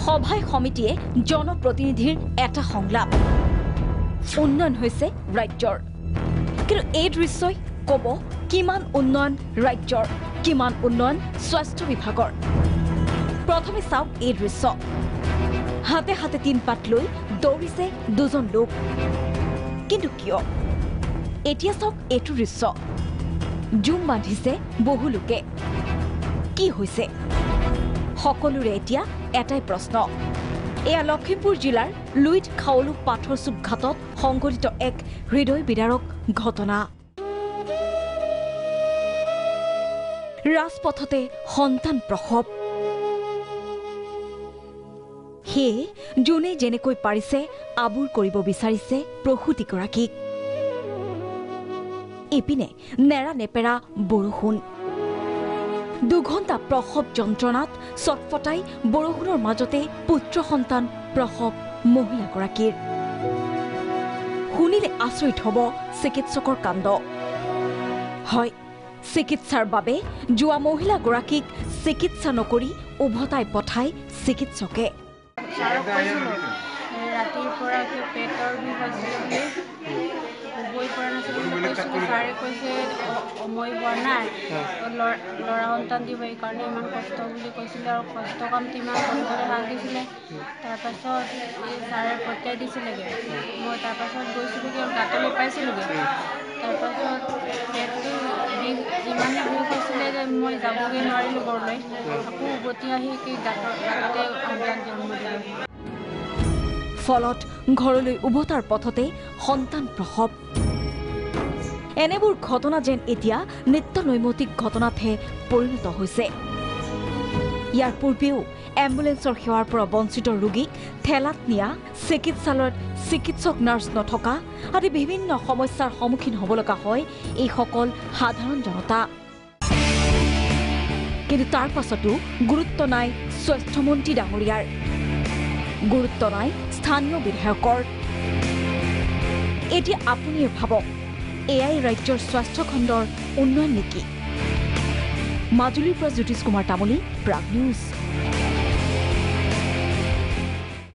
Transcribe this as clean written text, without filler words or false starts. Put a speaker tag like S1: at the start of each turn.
S1: সভাই সমিতিয়ে জনপ্ৰতিনিধিৰ এটা সংলাপ উন্নয়ন হৈছে ৰাজ্যৰ কিন্তু এই দৃশ্যই ক'ব কিমান উন্নয়ন ৰাজ্যৰ কিমান উন্নয়ন স্বাস্থ্য বিভাগৰ প্ৰথমে চাওক এই দৃশ্য হাতে হাতে তিন পাত লৈ দৌৰিছে দুজন লোক কিন্তু কিয় এতিয়া চাওক এইটো দৃশ্য জুম বান্ধিছে বহু লোকে কি হৈছে সকলোৰে এতিয়া এটাই প্ৰশ্ন এয়া লখিমপুৰ জিলাৰ লুইট খাউলু পাথৰচুক ঘাটত সংঘটিত এক হৃদয় বিদাৰক ঘটনা ৰাজপথতে সন্তান প্ৰসৱ হে জুনে যেনেকৈ পাৰিছে আবুৰ কৰিব বিচাৰিছে প্ৰসূতিগৰাকীক ইপিনে নেৰা নেপেৰা বৰষুণ দুঘণ্টা প্ৰসৱ যন্ত্ৰণাত চটফটাই বৰষুণৰ মাজতে পুত্ৰ সন্তান প্ৰসৱ মহিলাগৰাকীৰ শুনিলে আচৰিত হ'ব চিকিৎসকৰ কাণ্ড হয় চিকিৎসাৰ বাবে যোৱা মহিলাগৰাকীক চিকিৎসা নকৰি উভতাই পঠায় চিকিৎসকে
S2: ৰাতিৰ পৰা পেটৰ বিষ হৈছিলে বই পৰা নাছিলে ছাৰে কৈছে সময় হোৱা নাই ল'ৰা সন্তান দিব এইকাৰণে ইমান কষ্ট বুলি কৈছিলে আৰু কষ্ট কামটো ইমান কৰিবলৈ হাক দিছিলে তাৰপাছত ছাৰে পঠিয়াই দিছিলেগৈ মই তাৰপাছত গৈছিলোগৈ আৰু গাঁতলৈ পাইছিলোগৈ তাৰপাছত পেটটো বিষ ইমানেই বিষ হৈছিলে যে মই যাবগৈ নোৱাৰিলোঁ ঘৰলৈ আকৌ উভতি আহি গাঁততে সন্তান জন্ম দিলোঁ
S1: ফলত ঘৰলৈ উভতাৰ পথতে সন্তান প্ৰসৱ এনেবোৰ ঘটনা যেন এতিয়া নিত্য নৈমিত্তিক ঘটনাতহে পৰিণত হৈছে ইয়াৰ পূৰ্বেও এম্বুলেন্সৰ সেৱাৰ পৰা বঞ্চিত ৰোগীক ঠেলাত নিয়া চিকিৎসালয়ত চিকিৎসক নাৰ্ছ নথকা আদি বিভিন্ন সমস্যাৰ সন্মুখীন হ'ব লগা হয় এইসকল সাধাৰণ জনতা কিন্তু তাৰ পাছতো গুৰুত্ব নাই স্বাস্থ্যমন্ত্ৰী ডাঙৰীয়াৰ গুৰুত্ব নাই স্থানীয় বিধায়কৰ এতিয়া আপুনিয়ে ভাবক এয়াই ৰাজ্যৰ স্বাস্থ্য খণ্ডৰ উন্নয়ন নেকি মাজুলীৰ পৰা জ্যোতিষ কুমাৰ তামুলী প্ৰাগ নিউজ